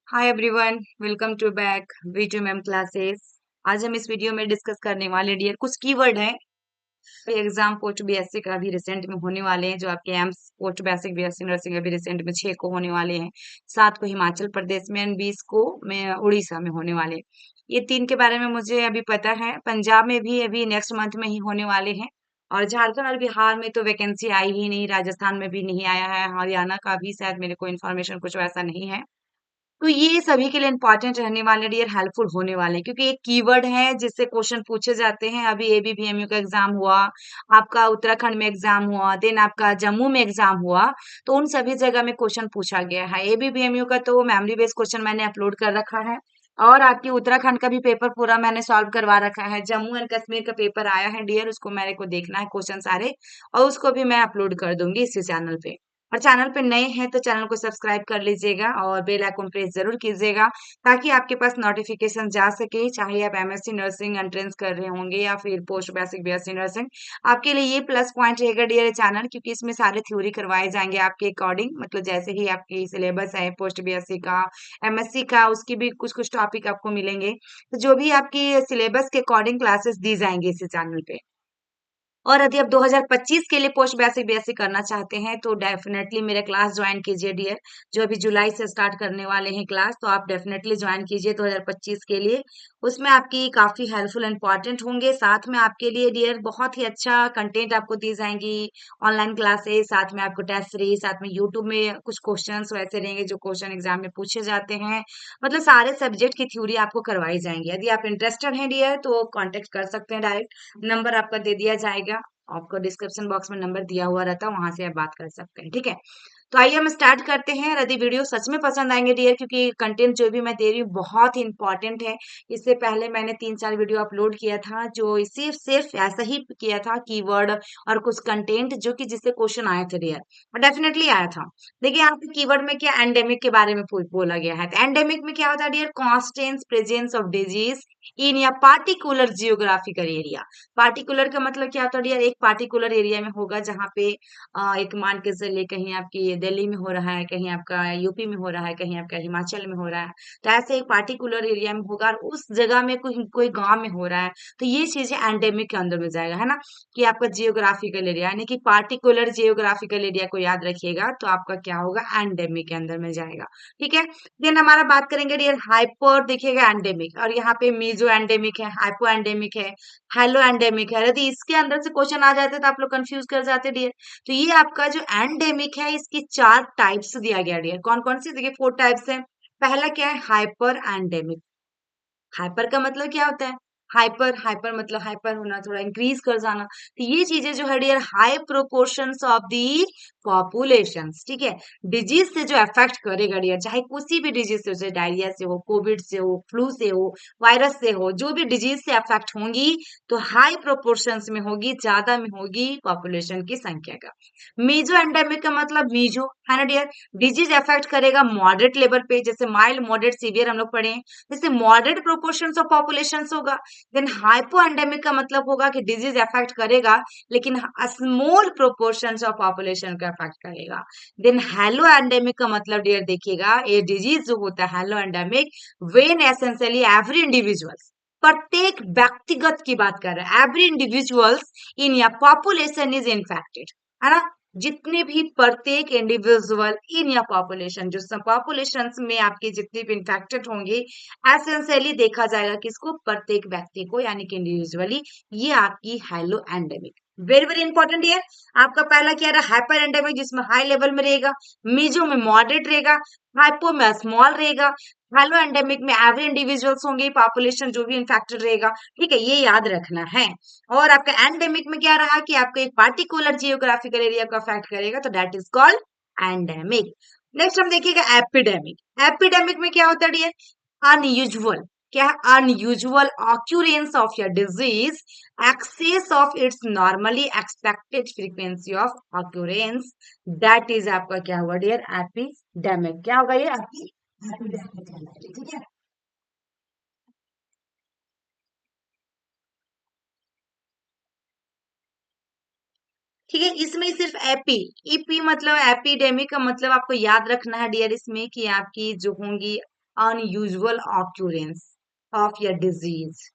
Hi everyone, welcome to back V2M classes. आज हम इस वीडियो में डिस्कस करने वाले डियर कुछ कीवर्ड हैं। एग्जाम पोस्ट बीएससी का भी रिसेंट में होने वाले हैं, जो आपके AIIMS post basic BSc nursing अभी रिसेंट में 6 को होने वाले हैं, 7 को हिमाचल प्रदेश में और 20 को में उड़ीसा में होने वाले हैं। ये 3 के बारे में मुझे अभी पता है। पंजाब में भी अभी नेक्स्ट मंथ में ही होने वाले हैं, और झारखंड और बिहार में तो वैकेंसी आई ही नहीं, राजस्थान में भी नहीं आया है, हरियाणा का भी शायद मेरे को इन्फॉर्मेशन कुछ वैसा नहीं है। तो ये सभी के लिए इम्पोर्टेंट रहने वाले डियर, हेल्पफुल होने वाले हैं, क्योंकि एक कीवर्ड है जिससे क्वेश्चन पूछे जाते हैं। अभी एबीपीएमयू का एग्जाम हुआ, आपका उत्तराखंड में एग्जाम हुआ, देन आपका जम्मू में एग्जाम हुआ, तो उन सभी जगह में क्वेश्चन पूछा गया है। एबीपीएमयू का तो मेमोरी बेस्ड क्वेश्चन मैंने अपलोड कर रखा है, और आपकी उत्तराखंड का भी पेपर पूरा मैंने सॉल्व करवा रखा है। जम्मू एंड कश्मीर का पेपर आया है डियर, उसको मेरे को देखना है क्वेश्चन सारे, और उसको भी मैं अपलोड कर दूंगी इसी चैनल पे। और चैनल पे नए हैं तो चैनल को सब्सक्राइब कर लीजिएगा और बेल आइकन प्रेस जरूर कीजिएगा, ताकि आपके पास नोटिफिकेशन जा सके। चाहे आप एमएससी नर्सिंग एंट्रेंस कर रहे होंगे या फिर पोस्ट बेसिक बीएससी नर्सिंग, आपके लिए ये प्लस पॉइंट रहेगा डियर चैनल, क्योंकि इसमें सारे थ्योरी करवाए जाएंगे आपके अकॉर्डिंग, मतलब जैसे ही आपकी सिलेबस है पोस्ट बीएससी का, एमएससी का, उसकी भी कुछ कुछ टॉपिक आपको मिलेंगे। तो जो भी आपकी सिलेबस के अकॉर्डिंग क्लासेस दी जाएंगी इसी चैनल पे। और यदि आप 2025 के लिए पोस्ट बेसिक बीएससी करना चाहते हैं तो डेफिनेटली मेरा क्लास ज्वाइन कीजिए डियर, जो अभी जुलाई से स्टार्ट करने वाले हैं क्लास, तो आप डेफिनेटली ज्वाइन कीजिए 2025 के लिए। उसमें आपकी काफी हेल्पफुल इंपॉर्टेंट होंगे, साथ में आपके लिए डियर बहुत ही अच्छा कंटेंट आपको दी जाएंगी, ऑनलाइन क्लासेस, साथ में आपको टेस्ट सीरीज, साथ में यूट्यूब में कुछ क्वेश्चंस वैसे रहेंगे जो क्वेश्चन एग्जाम में पूछे जाते हैं। मतलब सारे सब्जेक्ट की थ्योरी आपको करवाई जाएंगी। यदि आप इंटरेस्टेड हैं डियर तो कांटेक्ट कर सकते हैं डायरेक्ट, नंबर आपका दे दिया जाएगा, आपको डिस्क्रिप्शन बॉक्स में नंबर दिया हुआ रहता है, वहां से आप बात कर सकते हैं। ठीक है, तो आइए हम स्टार्ट करते हैं। यदि वीडियो सच में पसंद आएंगे डियर, क्योंकि कंटेंट जो भी मैं दे रही हूँ बहुत ही इंपॉर्टेंट है। इससे पहले मैंने 3-4 वीडियो अपलोड किया था जो सिर्फ सिर्फ ऐसा ही किया था, कीवर्ड और कुछ कंटेंट जो कि जिससे क्वेश्चन आए थे डियर, और डेफिनेटली आया था। देखिए यहाँ पे कीवर्ड में क्या, एंडेमिक के बारे में बोला गया है। तो एंडेमिक में क्या होता है dear, constant presence of disease in a particular geographical area. Particular का मतलब क्या होता है डियर, एक पार्टिकुलर एरिया में होगा, जहाँ पे एक मान के चलिए कहीं आपकी दिल्ली में हो रहा है, कहीं आपका यूपी में हो रहा है, कहीं आपका हिमाचल में हो रहा है, तो ऐसे एक पार्टिकुलर एरिया में होगा, और उस जगह में कोई कोई गांव में हो रहा है, तो ये चीजें एंडेमिक के अंदर में जाएगा, है ना, कि आपका जियोग्राफिकल एरिया, यानी कि पार्टिकुलर जियोग्राफिकल एरिया को याद रखिएगा, तो आपका क्या होगा, एंडेमिक के अंदर में जाएगा। ठीक है, देन हमारा बात करेंगे डियर हाइपर, देखिएगा एंडेमिक, और यहाँ पे मीजो एंडेमिक है, हाइपो एंडेमिक है, हेलो एंडेमिक है। यदि इसके अंदर से क्वेश्चन आ जाते तो आप लोग कंफ्यूज कर जाते डियर। तो ये आपका जो एंडेमिक है, इसकी 4 टाइप्स दिया गया डियर। कौन कौन सी, देखिए 4 टाइप्स है। पहला क्या है, हाइपर एंडेमिक। हाइपर का मतलब क्या होता है, हाइपर, हाइपर मतलब हाइपर होना, थोड़ा इंक्रीज कर जाना। तो ये चीजें जो है dear, high proportions of the population, ठीक है, डिजीज से जो अफेक्ट करेगा डियर, चाहे किसी भी डिजीज से हो, चाहे डायरिया से हो, कोविड से हो, फ्लू से हो, वायरस से हो, जो भी डिजीज से अफेक्ट होंगी, तो हाई प्रोपोर्शंस में होगी, ज्यादा में होगी पॉपुलेशन की संख्या का। मीजो एंडेमिक का मतलब मीजो है ना डियर, डिजीज अफेक्ट करेगा मॉडरेट लेवल पे, जैसे माइल्ड, मॉडरेट, सीवियर हम लोग पढ़े हैं, जैसे मॉडरेट प्रोपोर्शंस ऑफ पॉपुलेशन होगा। देन हाइपो एंडेमिक का मतलब होगा कि डिजीज अफेक्ट करेगा लेकिन स्मॉल प्रोपोर्शंस ऑफ पॉपुलेशन का अफेक्ट करेगा। देन हेलो एंडेमिक का मतलब डियर देखिएगा, ये डिजीज जो होता है hello endemic, when essentially every individuals, प्रत्येक व्यक्तिगत की बात कर रहे हैं, एवरी इंडिविजुअल्स इन या पॉपुलेशन इज इन्फेक्टेड, है ना, जितने भी प्रत्येक इंडिविजुअल इन या पॉपुलेशन, जो सब पॉपुलेशन में आपके जितने भी इन्फेक्टेड होंगे, एसेंशियली देखा जाएगा किसको, प्रत्येक व्यक्ति को, यानी कि इंडिविजुअली। ये आपकी hello endemic, very very important है। आपका पहला क्या रहा, हाइपर एंडेमिक, जिसमें हाई लेवल में रहेगा, मीजो में मॉडरेट रहेगा, हाइपो में स्मॉल रहेगा, हेलो एंडेमिक में एवरी इंडिविजुअल्स होंगे, पॉपुलेशन जो भी इन्फेक्टेड रहेगा। ठीक है, ये याद रखना है। और आपका एंडेमिक में क्या रहा कि आपको एक पार्टिकुलर जियोग्राफिकल एरिया को अफेक्ट करेगा, तो that is called endemic. Next हम देखिएगा एपिडेमिक। एपिडेमिक में क्या होता है डियर, अनयूजुअल, क्या है, unusual occurrence of your disease, excess of its normally expected frequency of occurrence, that is आपका क्या हुआ डियर, एपिडेमिक। क्या होगा ये आपकी एपिडेमिक, ठीक है। ठीक है, इसमें सिर्फ एपी, ईपी मतलब एपिडेमिक का मतलब आपको याद रखना है डियर, इसमें कि आपकी जो होंगी अनयूजुअल ऑक्यूरेंस ऑफ या डिजीज।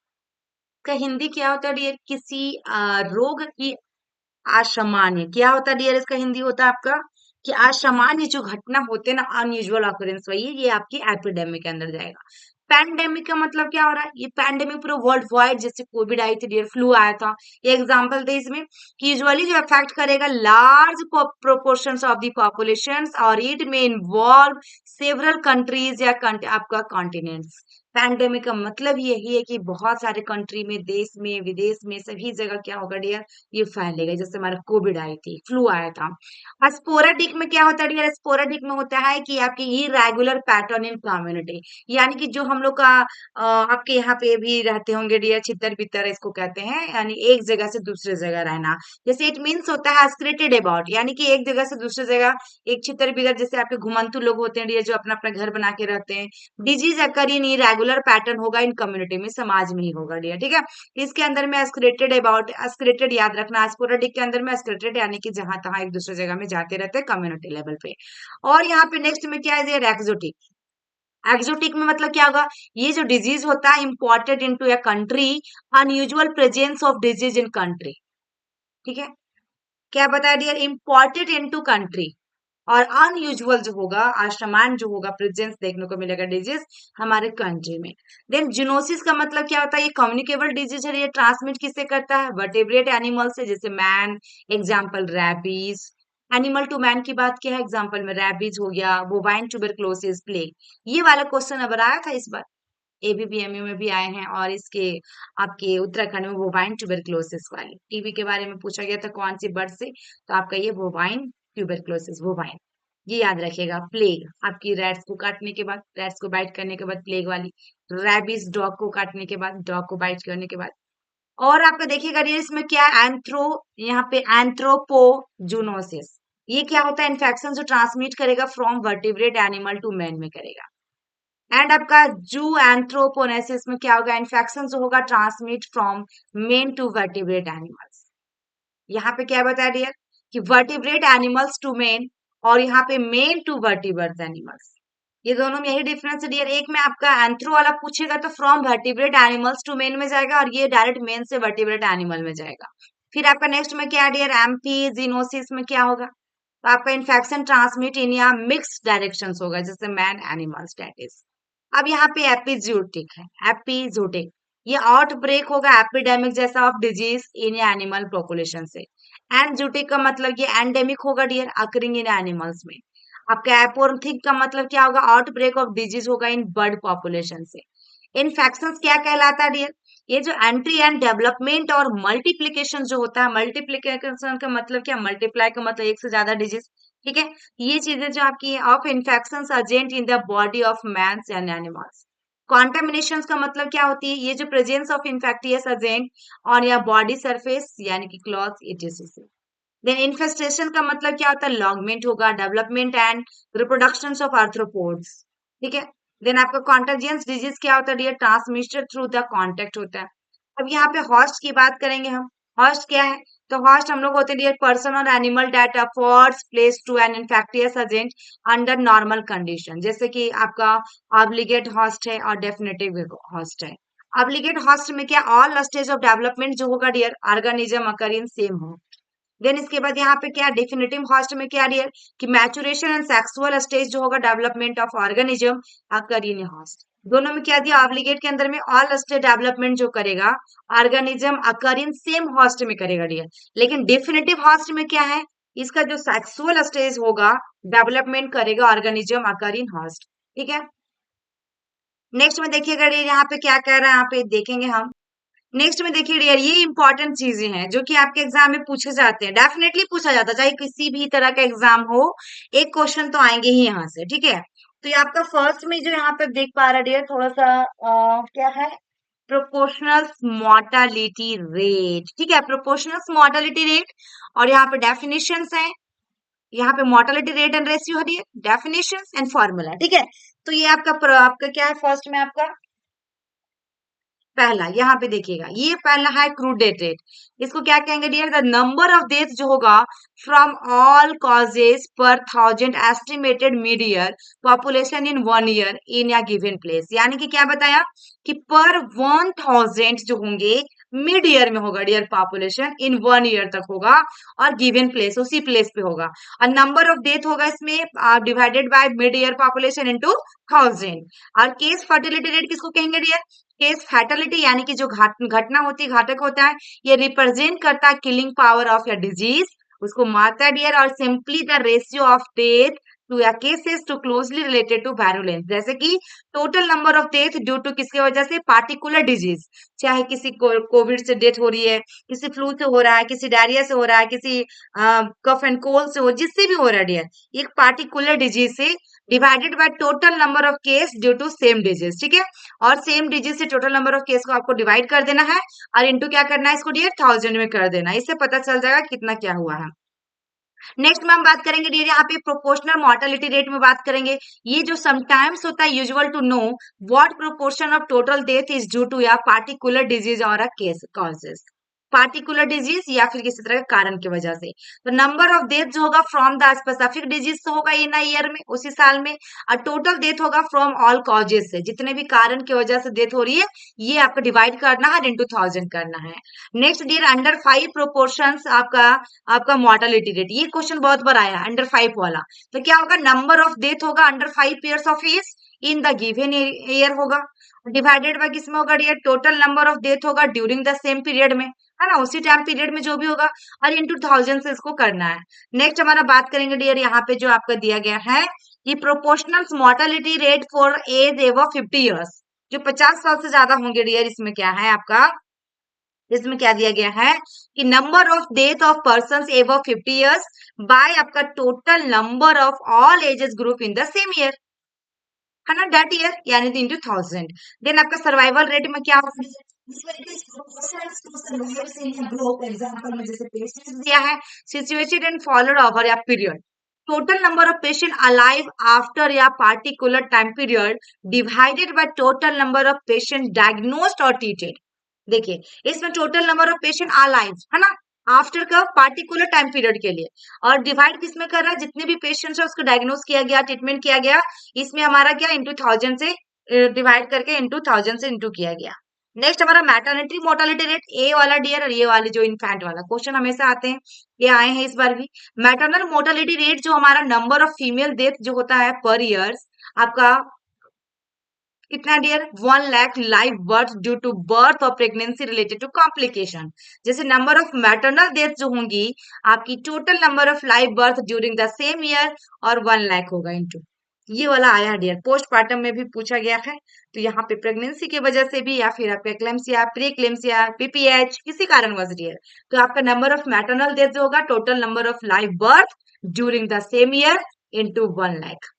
का हिंदी क्या होता है डियर? किसी रोग की असामान्य, क्या होता है डियर? इसका हिंदी होता है आपका कि असामान्य जो घटना होते हैं ना, अनयूजुअल ऑकरेंस, वही ये आपकी एपिडेमिक के अंदर जाएगा। पैंडेमिक का मतलब क्या हो रहा है? ये पैंडेमिक पूरा वर्ल्ड वाइड, जैसे कोविड आई थी डियर, फ्लू आया था, ये एग्जांपल थे इसमें कि यूजुअली जो अफेक्ट करेगा large proportions of the population और इट में इन्वॉल्व सेवरल कंट्रीज या आपका कॉन्टिनेंट्स। पैंडेमिक का मतलब यही है कि बहुत सारे कंट्री में, देश में, विदेश में, सभी जगह क्या होगा डियर? ये फैलेगा। जैसे हमारा कोविड आई थी, फ्लू आया था। स्पोरेडिक में क्या होता है डियर? स्पोरेडिक में होता है कि आपकी इरेगुलर पैटर्न इन कम्युनिटी, यानी कि जो हम लोग का आपके यहाँ पे भी रहते होंगे डियर, छितर बितर इसको कहते हैं, यानी एक जगह से दूसरे जगह रहना। जैसे इट मीन्स होता है स्क्रेटेड अबाउट, यानी कि एक जगह से दूसरे जगह, एक छितर बितर, जैसे आपके घुमंतु लोग होते हैं डियर, जो अपना अपना घर बना के रहते हैं। डिजीज अकर इन इरेगुलर पैटर्न होगा इन कम्युनिटी में, समाज में ही होगा डियर, ठीक है। इसके अंदर में एस्क्रेटेड अबाउट, एस्क्रेटेड याद रखना, स्पोरेडिक के अंदर में एस्क्रेटेड यानी कि जहां तहां एक दूसरे जगह में जाते रहते हैं कम्युनिटी लेवल पे। और यहाँ पे नेक्स्ट में क्या है? एक्सोटिक। एक्सोटिक में मतलब क्या होगा? ये जो डिजीज होता है imported into a country, unusual presence of disease in country, ठीक है। क्या बताया डियर? इंपोर्टेड इनटू कंट्री, और अनयूजुअल जो होगा, असामान्य जो होगा, प्रेजेंस देखने को मिलेगा डिजीज हमारे कंट्री में। देन जूनोसिस का मतलब क्या होता है? ये कम्युनिकेबल डिजीज है। ये ट्रांसमिट किससे करता है? वर्टेब्रेट एनिमल से, जैसे man, example rabies. Animal to man की बात किया है, एग्जाम्पल में रैबीज हो गया, बोवाइन ट्यूबरक्लोसिस, प्लेग। ये वाला क्वेश्चन अब आया था इस बार, एबीपीएमयू में भी आए हैं, और इसके आपके उत्तराखंड में बोवाइन ट्यूबरक्लोसिस वाले टीबी के बारे में पूछा गया था, कौन सी बर्ड से? तो आपका ये बोवाइन ट्यूबरक्लोसिस, बोवाइन, ये याद रखिएगा। प्लेग आपकी रैट्स को काटने के बाद, रैट्स को बाइट करने के बाद प्लेग वाली। रैबिस डॉग को काटने के बाद, डॉग को बाइट करने के बाद। और आपका देखिएगा ये इसमें क्या है? एंथ्रो, यहाँ पे एंथ्रोपोजूनोसिस। ये क्या होता है? इन्फेक्शन जो ट्रांसमिट करेगा from vertebrate animal to man में करेगा। एंड आपका जू एंथ्रोपोनेसिस में क्या होगा? इन्फेक्शन जो होगा transmit from men to vertebrate animals. यहाँ पे क्या बताया डियर? कि वर्टिब्रेट एनिमल्स टू मेन, और यहाँ पे मेन टू वर्टिब्रेट एनिमल्स। ये दोनों में यही डिफरेंस है डियर। एक में आपका एंथ्रो वाला पूछेगा तो from vertebrate animals to men में जाएगा, और ये डायरेक्ट मेन से वर्टिब्रेट एनिमल में जाएगा। फिर आपका नेक्स्ट में क्या है डियर? एम्फीजिनोसिस में क्या होगा? तो आपका इन्फेक्शन ट्रांसमिट इन या मिक्स डायरेक्शन होगा, जैसे मैन एनिमल्स, डेट इज। अब यहाँ पे एपिजोटिक है, एपिजोटिक, ये आउट ब्रेक होगा एपिडेमिक जैसा of disease in animal population से। एंजूटिक का मतलब ये एंडेमिक होगा डियर, अकरिंग इन एनिमल्स में। आपका एपोर्थिक का मतलब क्या होगा? आउट ब्रेक ऑफ डिजीज होगा इन बर्ड पॉपुलेशन से। इन्फेक्शन क्या कहलाता है डियर? ये जो एंट्री एंड डेवलपमेंट और मल्टीप्लीकेशन जो होता है, मल्टीप्लीकेशन का मतलब क्या? मल्टीप्लाई का मतलब एक से ज्यादा डिजीज, ठीक है। ये चीजें जो आपकी of infection agent in the body of mans and animals. Contamination का मतलब क्या होती है? ये जो presence of infectious agent on a body surface, यानी कि क्लॉथ, इटीसी। देन इन्फेस्टेशन का मतलब क्या होता है? लॉगमेंट होगा, development and reproduction of arthropods, ठीक है। देन आपका कॉन्टेजियस डिजीज क्या होता है dear? Transmitted through the contact होता है। अब यहाँ पे हॉस्ट की बात करेंगे हम। हॉस्ट क्या है? तो हॉस्ट हम लोग होते हैं डियर पर्सन और animal that affords place to an infectious agent under normal condition, जैसे कि आपका ऑब्लिगेट हॉस्ट है और डेफिनेटिव हॉस्ट है। ऑब्लिगेट हॉस्ट में क्या? ऑल स्टेज ऑफ डेवलपमेंट जो होगा dear, organism occur in same हो। देन इसके बाद यहाँ पे क्या? डेफिनेटिव हॉस्ट में क्या डियर? कि मैचुरेशन एंड सेक्सुअल स्टेज जो होगा development of organism occur in host. दोनों में क्या दिया? ऑब्लिगेट के अंदर में ऑल स्टेज डेवलपमेंट जो करेगा organism occur in same host में करेगा डियर। लेकिन डेफिनेटिव हॉस्ट में क्या है? इसका जो सेक्सुअल स्टेज होगा डेवलपमेंट करेगा ऑर्गेनिज्म अकर इन हॉस्ट, ठीक है। नेक्स्ट में देखिएगा डियर यहाँ पे क्या कह रहा है, यहाँ पे देखेंगे हम। नेक्स्ट में देखिए डियर, ये इंपॉर्टेंट चीजें हैं जो कि आपके एग्जाम में पूछे जाते हैं, डेफिनेटली पूछा जाता है, चाहे किसी भी तरह का एग्जाम हो, एक क्वेश्चन तो आएंगे ही यहाँ से, ठीक है। तो ये आपका फर्स्ट में जो यहाँ पे देख पा रहा है डियर, थोड़ा सा क्या है? प्रोपोर्शनल मोर्टालिटी रेट, ठीक है, प्रोपोर्शनल मोर्टालिटी रेट। और यहाँ पे डेफिनेशंस है, यहाँ पे मोर्टालिटी रेट एंड रेशियो है डियर, डेफिनेशंस एंड फॉर्मूला, ठीक है। तो ये आपका आपका क्या है? फर्स्ट में आपका पहला यहाँ पे देखिएगा, ये पहला है क्रूड डेथ रेट। इसको क्या कहेंगे dear? The number of death जो होगा from all causes per 1000 estimated mid year population in 1 year in a given place. यानी कि क्या बताया कि पर 1000 जो होंगे मिड ईयर में होगा डियर पॉपुलेशन, इन 1 ईयर तक होगा और गिवन प्लेस उसी प्लेस पे होगा। और नंबर ऑफ डेथ होगा इसमें divided by mid year population into 1000। और केस फर्टिलिटी रेट किसको कहेंगे डियर? केस फैटेलिटी यानी कि जो घटना होती है, घातक होता है, ये रिप्रेजेंट करता है किलिंग पावर ऑफ या डिजीज, उसको मारता है डियर। और simply the ratio of death to a cases to closely related to virulence, जैसे कि total number of death due to किसकी वजह से? पार्टिकुलर डिजीज, चाहे किसी कोविड से डेथ हो रही है, किसी फ्लू से हो रहा है, किसी डायरिया से हो रहा है, किसी कफ एंड कोल्ड से हो, जिससे भी हो रहा है डियर, एक पार्टिकुलर डिजीज से, divided by total number of case due to same disease. ठीक है, और सेम डिजीज से टोटल नंबर ऑफ केस को आपको डिवाइड कर देना है और इंटू क्या करना है इसको डियर? 1000 में कर देना है। इससे पता चल जाएगा कितना क्या हुआ है। नेक्स्ट में हम बात करेंगे डियर यहाँ पे प्रोपोर्शनल मॉर्टेलिटी रेट में बात करेंगे। ये जो समटाइम्स होता है usual to know what proportion of total death is due to a particular disease और a case causes, particular disease या फिर किसी तरह के कारण की वजह से। तो नंबर ऑफ डेथ जो होगा फ्रॉम द स्पेसिफिक डिजीज से होगा इन ईयर में, उसी साल में। और टोटल डेथ होगा फ्रॉम ऑल कॉजेस से, जितने भी कारण की वजह से डेथ हो रही है ये आपको डिवाइड करना है, इंटू 1000 करना है। नेक्स्ट डियर अंडर 5 प्रोपोर्शंस आपका आपका मॉर्टेलिटी रेट, ये क्वेश्चन बहुत बार आया अंडर 5 वाला। तो क्या होगा? नंबर ऑफ डेथ होगा under 5 years of age in the given year होगा, डिवाइडेड बाय किसमें होगा dear? Total number of death होगा ड्यूरिंग द सेम पीरियड में, है ना, उसी टाइम पीरियड में जो भी होगा, और इंटू 1000 से इसको करना है। नेक्स्ट हमारा बात करेंगे डियर यहाँ पे जो आपका दिया गया है ये proportional mortality rate for age ever 50 years, जो 50 साल से ज्यादा होंगे डियर, इसमें क्या है आपका? इसमें क्या दिया गया है कि number of death of person over 50 years by आपका total number of all ages group in the same year, है ना, दैट ईयर, यानी इंटू 1000। देन आपका सर्वाइवल रेट में क्या होगा? एग्जांपल में जैसे पेशेंट्स दिया है situated and followed over a period, total number of patient alive after a particular time period divided by total number of patient diagnosed और ट्रीटेड। देखिए इसमें total number of patient alive, है ना, after का particular time period के लिए, और divide किसमें कर रहा है? जितने भी पेशेंट्स है उसको डायग्नोस किया गया, ट्रीटमेंट किया गया, इसमें हमारा क्या इंटू 1000 से डिवाइड करके इंटू 1000 से इंटू किया गया। नेक्स्ट हमारा मैटरनिटी मोर्टेलिटी रेट, ए वाला डियर और ये वाले जो इन्फेंट वाला क्वेश्चन हमेशा आते हैं, ये आए हैं इस बार भी। मैटरनल मोर्टेलिटी रेट जो हमारा नंबर ऑफ फीमेल डेथ जो होता है पर ईयर आपका कितना dear? 1 lakh live birth due to birth और प्रेगनेंसी रिलेटेड टू कॉम्प्लिकेशन। जैसे नंबर ऑफ मैटरनल डेथ जो होंगी आपकी total number of live birth during the same year और 1 लाख होगा इंटू, ये वाला आया डियर, पोस्टमार्टम में भी पूछा गया है। तो यहाँ पे प्रेगनेंसी की वजह से भी या फिर आपका एक्लेम्सिया, प्री एक्लेम्सिया, पीपीएच किसी कारणवश डियर, तो आपका नंबर ऑफ मैटरनल डेथ जो होगा total number of live birth during the same year into 1 lakh.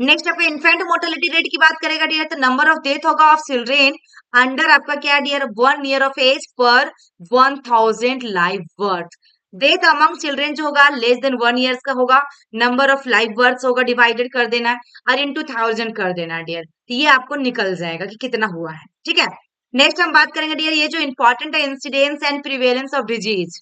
Next आपका इन्फेंट मोर्टेलिटी रेट की बात करेगा डियर, तो नंबर ऑफ डेथ होगा ऑफ चिल्ड्रेन अंडर आपका क्या dear? 1 year of age per 1000 live birth. Death among children जो होगा लेस देन 1 ईयर्स का होगा, नंबर ऑफ लाइव बर्थ होगा डिवाइडेड कर देना है और इंटू 1000 कर देना है डियर, तो ये आपको निकल जाएगा कि कितना हुआ है। ठीक है, नेक्स्ट हम बात करेंगे डियर ये जो इंपॉर्टेंट है incidence and prevalence of disease.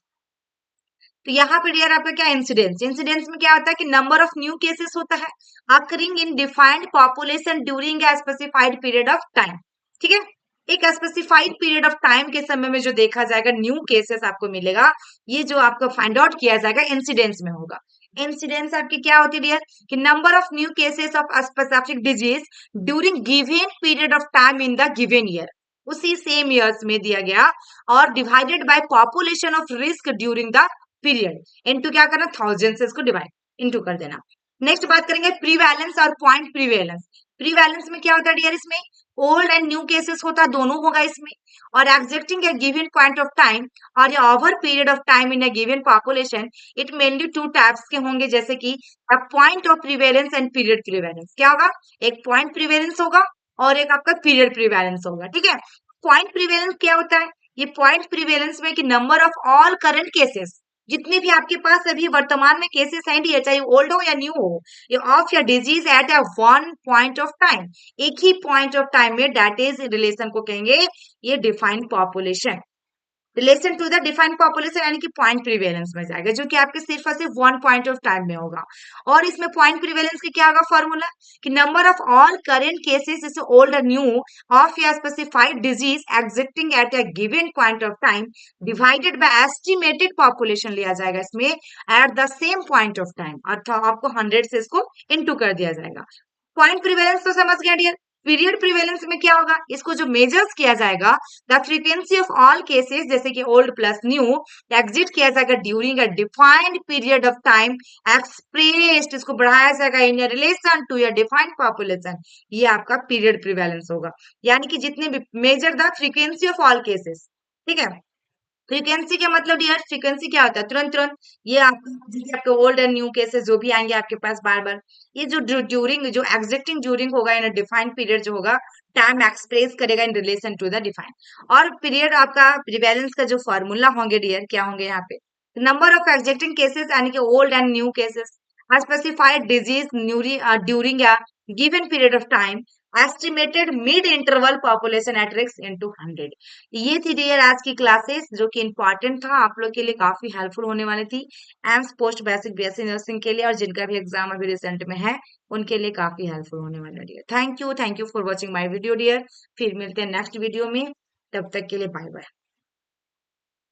तो यहाँ पे डियर आपका क्या इंसिडेंस? इंसिडेंस में क्या होता है कि नंबर ऑफ न्यू केसेस होता है occurring in defined population during a specified period of time. ठीक है, एक स्पेसिफाइड पीरियड ऑफ टाइम के समय में जो देखा जाएगा न्यू केसेस आपको मिलेगा, ये जो आपको फाइंड आउट किया जाएगा इंसिडेंस में होगा। इंसिडेंस आपकी क्या होती है डियर? कि number of new cases of specific disease during given period of time in the given year, उसी सेम ईयर्स में दिया गया, और divided by population of risk during the period into क्या करना? 1000 से इसको डिवाइड इनटू कर देना। नेक्स्ट बात करेंगे प्रीवैलेंस और पॉइंट प्रीवैलेंस। प्रीवैलेंस में क्या होता है डियर? इसमें ओल्ड एंड न्यू केसेस होता है, दोनों होगा इसमें, और existing a given point of time और over period of time in a given population, it mainly 2 types के होंगे, जैसे कि point of prevalence and period prevalence. क्या होगा? एक पॉइंट प्रीवैलेंस होगा और एक आपका पीरियड प्रीवैलेंस होगा। ठीक है, पॉइंट प्रीवैलेंस क्या होता है? ये पॉइंट प्रीवैलेंस में कि number of all current cases जितने भी आपके पास अभी वर्तमान में केसेस हैं डियर, चाहे ओल्ड हो या न्यू हो, ये ऑफ या disease at a one point of time, एक ही पॉइंट ऑफ टाइम में, दैट इज रिलेशन को कहेंगे ये defined population. Relation to the defined population यानी कि पॉइंट प्रिवेलेंस में जाएगा, जो कि आपके सिर्फ और सिर्फ वन पॉइंट ऑफ टाइम में होगा। और इसमें पॉइंट प्रिवेलेंस की क्या होगा फॉर्मूला, कि number of all current cases जैसे ओल्ड और न्यू ऑफ या specified disease existing at a given point of time divided by estimated population लिया जाएगा इसमें at the same point of time, अर्थात आपको 100 से इसको इंटू कर दिया जाएगा। पॉइंट प्रिवेलेंस तो समझ गया डियर। पीरियड प्रिवेलेंस में क्या होगा, इसको जो मेजर्स किया जाएगा, the frequency of all cases जैसे कि ओल्ड प्लस न्यू एग्जिट किया जाएगा during a defined period of time expressed, इसको बढ़ाया जाएगा इन रिलेशन टू या डिफाइंड पॉपुलेशन, ये आपका पीरियड प्रिवेलेंस होगा। यानी कि जितने भी measure the frequency of all cases, ठीक है। फ्रीक्वेंसी का मतलब डियर, फ्रीक्वेंसी क्या होता है, तुरंत तुरंत, ये आपको जैसे आपके ओल्ड एंड न्यू केसेस जो भी आएंगे आपके पास बार बार, ये जो ड्यूरिंग जो एग्जिस्टिंग ड्यूरिंग होगा इन डिफाइंड पीरियड जो होगा, टाइम एक्सप्रेस करेगा in relation to the defined. और पीरियड आपका प्रिवेलेंस का जो फॉर्मूला होंगे डियर, क्या होंगे यहाँ पे, नंबर ऑफ एग्जिस्टिंग केसेस यानी कि old and new cases, specified disease during a given period of time, estimated mid interval population at risk into 100। ये थी डियर आज की क्लासेस, जो कि इंपॉर्टेंट था, आप लोग के लिए काफी हेल्पफुल होने वाली थी AIIMS post basic BSc nursing के लिए, और जिनका भी एग्जाम अभी रिसेंट में है उनके लिए काफी हेल्पफुल होने वाला है dear. Thank you for watching my video dear. फिर मिलते हैं नेक्स्ट वीडियो में, तब तक के लिए बाय बाय।